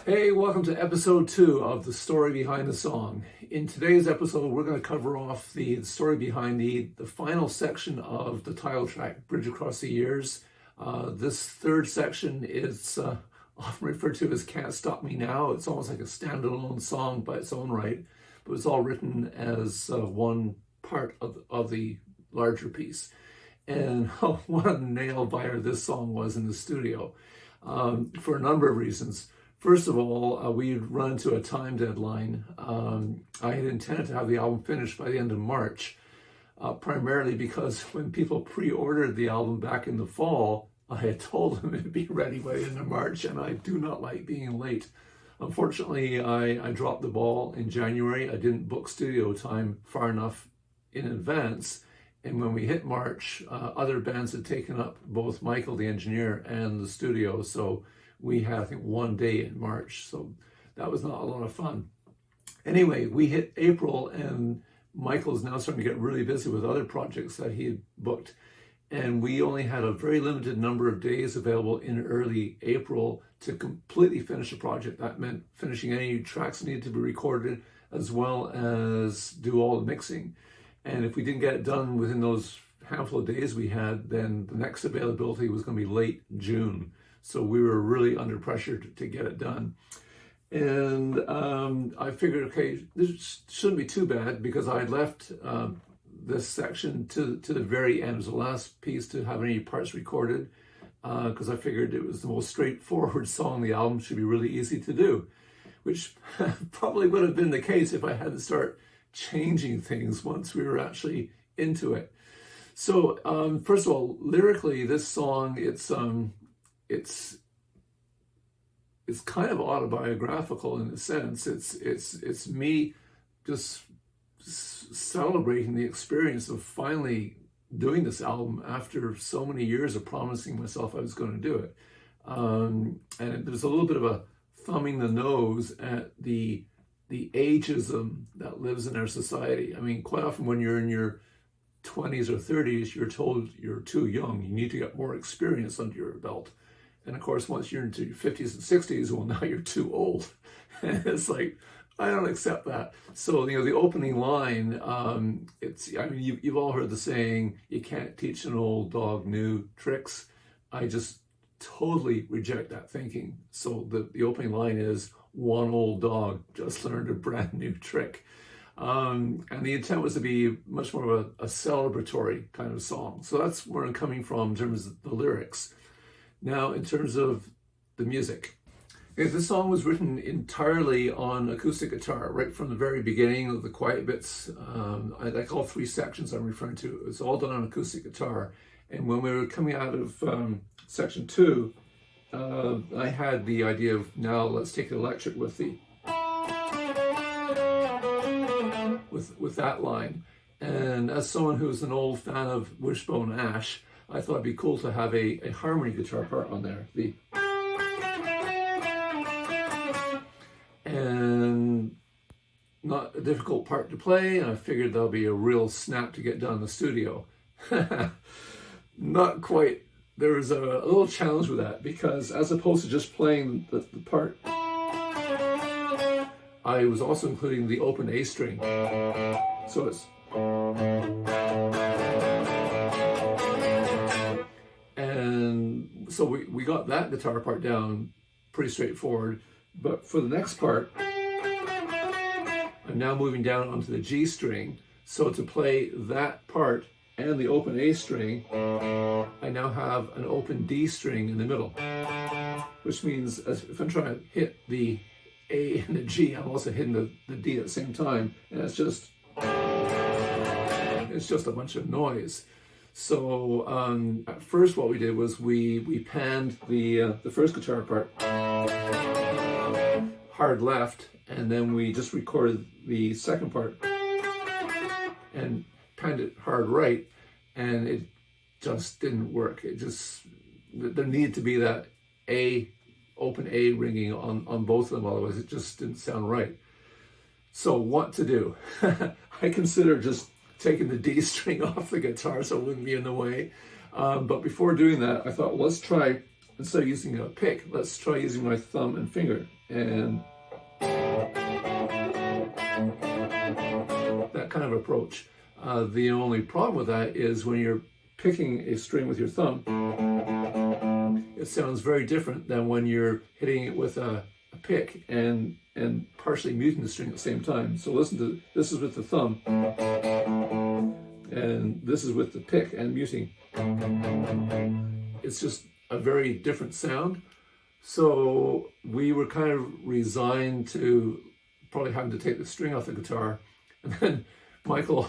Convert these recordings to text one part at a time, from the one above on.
Hey, welcome to episode 2 of The Story Behind the Song. In today's episode, we're going to cover off the story behind the final section of the title track, Bridge Across the Years. This third section is often referred to as Can't Stop Me Now. It's almost like a standalone song by its own right, but it's all written as one part of the larger piece. And what a nail biter this song was in the studio for a number of reasons. First of all, we'd run into a time deadline. I had intended to have the album finished by the end of March, primarily because when people pre-ordered the album back in the fall, I had told them it'd be ready by the end of March, and I do not like being late. Unfortunately, I dropped the ball in January. I didn't book studio time far enough in advance, and when we hit March, other bands had taken up both Michael, the engineer, and the studio, so we had, I think, one day in March, so that was not a lot of fun. Anyway, we hit April, and Michael's now starting to get really busy with other projects that he had booked, and we only had a very limited number of days available in early April to completely finish the project. That meant finishing any tracks that needed to be recorded, as well as do all the mixing. And if we didn't get it done within those handful of days we had, then the next availability was going to be late June. So we were really under pressure to get it done. And I figured, okay, this shouldn't be too bad, because I had left this section to the very end. It was the last piece to have any parts recorded, because I figured it was the most straightforward song on the album, should be really easy to do, which probably would have been the case if I had to start changing things once we were actually into it. So first of all, lyrically, this song, it's kind of autobiographical in a sense. It's me just celebrating the experience of finally doing this album after so many years of promising myself I was going to do it. And there's a little bit of a thumbing the nose at the ageism that lives in our society. I mean, quite often when you're in your 20s or 30s, you're told you're too young. You need to get more experience under your belt. And of course, once you're into your 50s and 60s, well, now you're too old. And it's like, I don't accept that. So, the opening line, you've all heard the saying, you can't teach an old dog new tricks. I just totally reject that thinking. So the opening line is, one old dog just learned a brand new trick. And the intent was to be much more of a celebratory kind of song. So that's where I'm coming from in terms of the lyrics. Now, in terms of the music, this song was written entirely on acoustic guitar, right from the very beginning of the quiet bits. I like all three sections I'm referring to. It's all done on acoustic guitar. And when we were coming out of section 2, I had the idea of, now let's take it electric with that line. And as someone who's an old fan of Wishbone Ash, I thought it'd be cool to have a harmony guitar part on there. And not a difficult part to play, and I figured that'll be a real snap to get done in the studio. Not quite. There was a little challenge with that, because as opposed to just playing the part, I was also including the open A string. So it's... And so we got that guitar part down pretty straightforward. But for the next part, I'm now moving down onto the G string. So to play that part and the open A string, I now have an open D string in the middle, which means if I'm trying to hit the A and the G, I'm also hitting the D at the same time, and it's just a bunch of noise. So at first what we did was we panned the first guitar part hard left, and then we just recorded the second part and panned it hard right, and it just didn't work. There needed to be that open A ringing on both of them, otherwise it just didn't sound right. So what to do? I considered just taking the D string off the guitar so it wouldn't be in the way. But before doing that, I thought, let's try instead of using a pick, let's try using my thumb and finger, and that kind of approach. The only problem with that is when you're picking a string with your thumb, it sounds very different than when you're hitting it with a pick and partially muting the string at the same time. So listen to, this is with the thumb, and this is with the pick and muting. It's just a very different sound. So we were kind of resigned to probably having to take the string off the guitar. And then Michael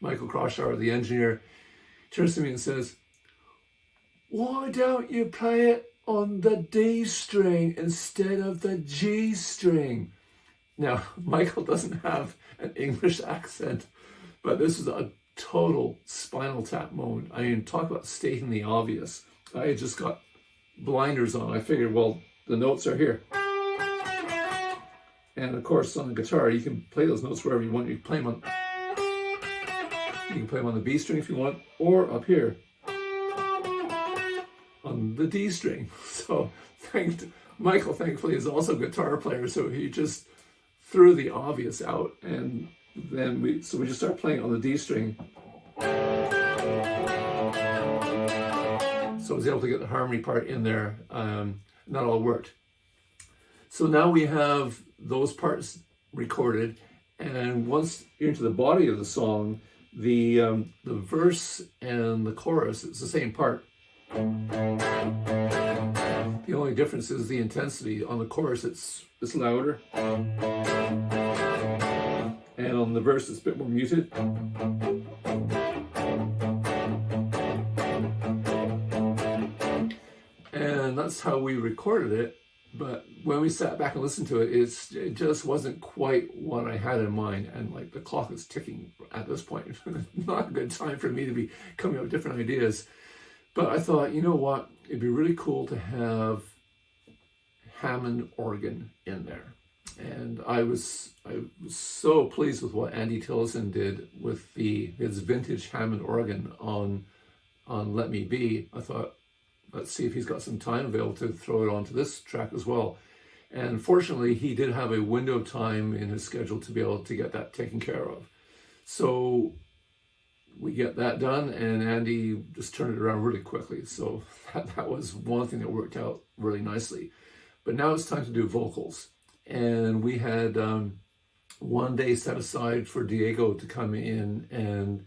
Crosshauer, the engineer, turns to me and says, "Why don't you play it on the D string instead of the G string?" Now, Michael doesn't have an English accent, but this is a total Spinal Tap moment. I mean, talk about stating the obvious. I had just got blinders on. I figured, well, the notes are here. And of course, on the guitar, you can play those notes wherever you want. You can play them on the B string if you want, or up here on the D string. So Michael, thankfully, is also a guitar player, so he just threw the obvious out, and then we just started playing on the D string. So I was able to get the harmony part in there. That all worked. So now we have those parts recorded, and once you're into the body of the song, the verse and the chorus, it's the same part. The only difference is the intensity. On the chorus, it's louder, and on the verse, it's a bit more muted. And that's how we recorded it. But when we sat back and listened to it, it just wasn't quite what I had in mind. And like, the clock is ticking at this point. Not a good time for me to be coming up with different ideas. But I thought, you know what? It'd be really cool to have Hammond organ in there. And I was so pleased with what Andy Tillison did with his vintage Hammond organ on Let Me Be. I thought, let's see if he's got some time available to throw it onto this track as well. And fortunately, he did have a window of time in his schedule to be able to get that taken care of. So we get that done, and Andy just turned it around really quickly. So that was one thing that worked out really nicely. But now it's time to do vocals. And we had one day set aside for Diego to come in and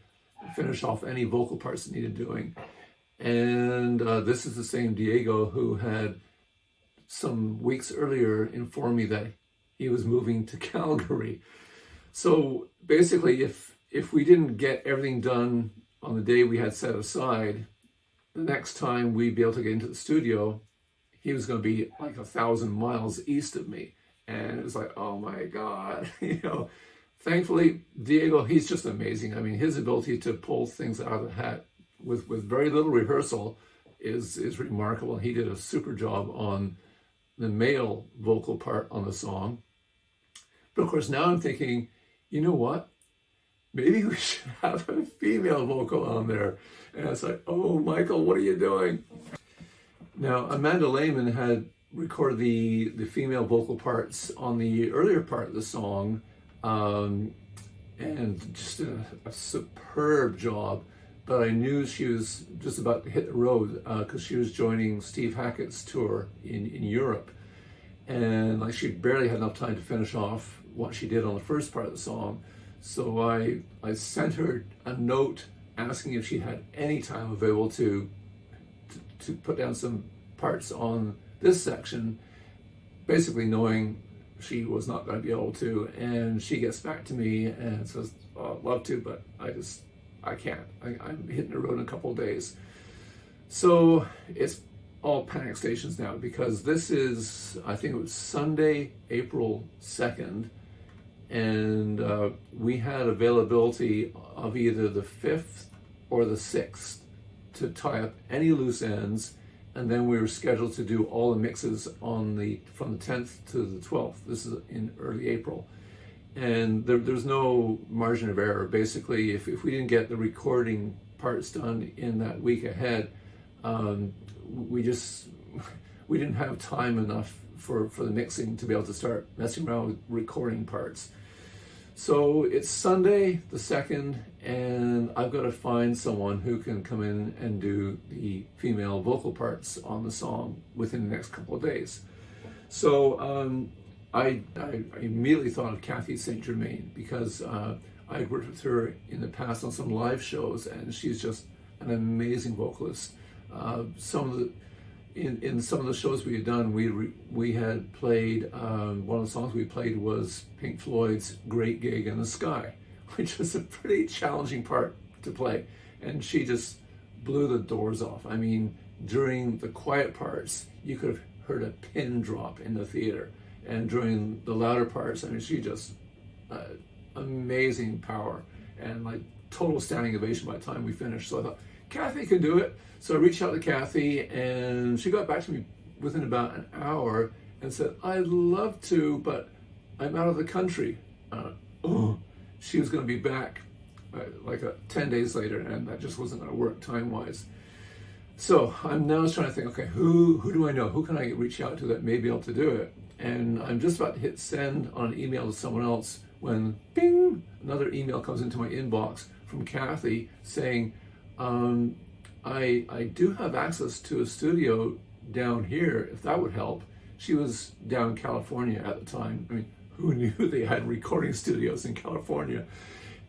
finish off any vocal parts that needed doing. And this is the same Diego who had some weeks earlier informed me that he was moving to Calgary. So basically, if we didn't get everything done on the day we had set aside, the next time we'd be able to get into the studio, he was going to be like 1,000 miles east of me. And it was like, oh my God, Thankfully, Diego, he's just amazing. I mean, his ability to pull things out of the hat with very little rehearsal is remarkable. He did a super job on the male vocal part on the song. But of course, now I'm thinking, you know what? Maybe we should have a female vocal on there. And it's like, oh, Michael, what are you doing? Now, Amanda Lehman had recorded the female vocal parts on the earlier part of the song, and just did a superb job. But I knew she was just about to hit the road because she was joining Steve Hackett's tour in Europe. And like, she barely had enough time to finish off what she did on the first part of the song. So I sent her a note asking if she had any time available to put down some parts on this section, basically knowing she was not going to be able to. And she gets back to me and says, oh, I'd love to, but I can't. I'm hitting the road in a couple of days. So it's all panic stations now, because this is, I think it was Sunday, April 2nd, and we had availability of either the 5th or the 6th to tie up any loose ends, and then we were scheduled to do all the mixes from the 10th to the 12th. This is in early April. And there's no margin of error. Basically, if we didn't get the recording parts done in that week ahead, we we didn't have time enough for the mixing to be able to start messing around with recording parts. So it's Sunday the 2nd, and I've got to find someone who can come in and do the female vocal parts on the song within the next couple of days. So I immediately thought of Kathy St. Germain, because I had worked with her in the past on some live shows, and she's just an amazing vocalist. In some of the shows we had done, we had played, one of the songs we played was Pink Floyd's Great Gig in the Sky, which was a pretty challenging part to play. And she just blew the doors off. I mean, during the quiet parts, you could have heard a pin drop in the theater. And during the louder parts, I mean, she just, amazing power, and like total standing ovation by the time we finished. So I thought, Kathy can do it. So I reached out to Kathy, and she got back to me within about an hour and said, I'd love to, but I'm out of the country. She was going to be back 10 days later, and that just wasn't going to work time-wise. So I'm now trying to think, okay, who do I know? Who can I reach out to that may be able to do it? And I'm just about to hit send on an email to someone else when, bing, another email comes into my inbox from Kathy saying, I do have access to a studio down here, if that would help. She was down in California at the time. I mean, who knew they had recording studios in California?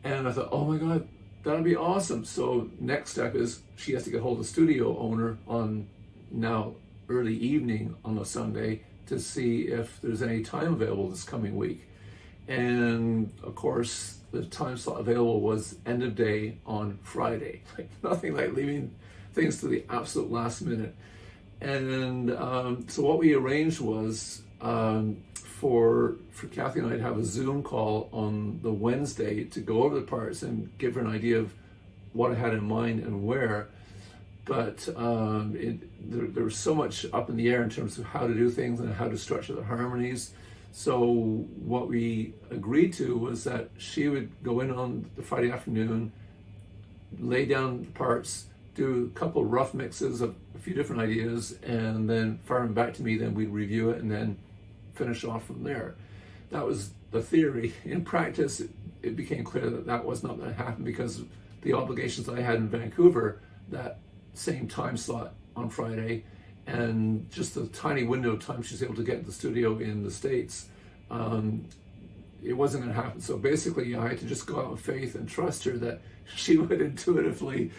And I thought, oh my God, that'd be awesome. So next step is she has to get hold of the studio owner on now early evening on a Sunday to see if there's any time available this coming week. And of course, the time slot available was end of day on Friday. Like, nothing like leaving things to the absolute last minute. And so what we arranged was for Kathy and I to have a Zoom call on the Wednesday to go over the parts and give her an idea of what I had in mind and where. But there was so much up in the air in terms of how to do things and how to structure the harmonies. So what we agreed to was that she would go in on the Friday afternoon, lay down parts, do a couple rough mixes of a few different ideas, and then fire them back to me. Then we'd review it and then finish off from there. That was the theory. In practice, it became clear that that was not going to happen because of the obligations I had in Vancouver that same time slot on Friday, and just the tiny window of time she's able to get in the studio in the States. It wasn't going to happen. So basically, I had to just go out with faith and trust her that she would intuitively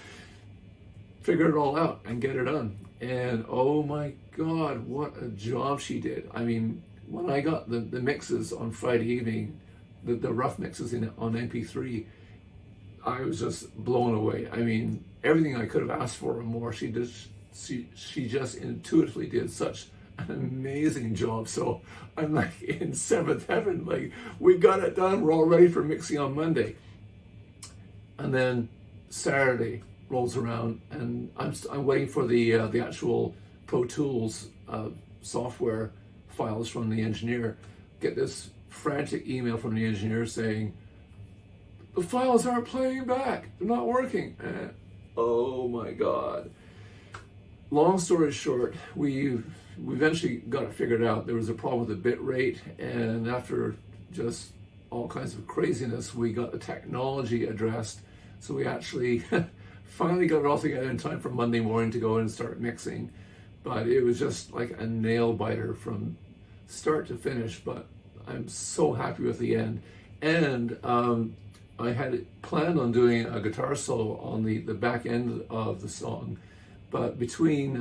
figure it all out and get it done. And oh my God, what a job she did. I mean, when I got the mixes on Friday evening, the rough mixes on MP3, I was just blown away. I mean, everything I could have asked for and more. She just intuitively did such an amazing job. So I'm like in seventh heaven. Like, we got it done. We're all ready for mixing on Monday. And then Saturday rolls around, and I'm waiting for the actual Pro Tools software files from the engineer. Get this frantic email from the engineer saying, the files aren't playing back. They're not working. Oh my God. Long story short, we eventually got it figured out. There was a problem with the bit rate, and after just all kinds of craziness, we got the technology addressed. So we actually finally got it all together in time for Monday morning to go in and start mixing. But it was just like a nail biter from start to finish, but I'm so happy with the end. And I had planned on doing a guitar solo on the back end of the song, but between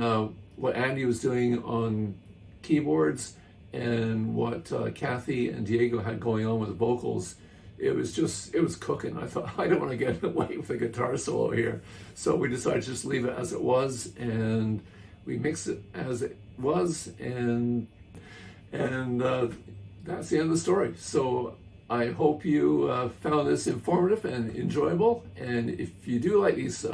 what Andy was doing on keyboards and what Kathy and Diego had going on with the vocals, it was cooking. I thought, I don't want to get in the way with a guitar solo here. So we decided to just leave it as it was, and we mixed it as it was, and that's the end of the story. So I hope you found this informative and enjoyable. And if you do like these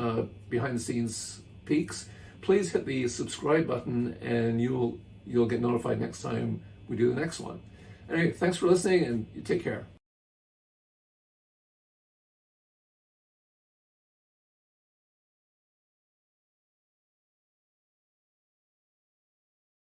behind the scenes peeks, please hit the subscribe button, and you'll get notified next time we do the next one. Anyway, thanks for listening, and you take care.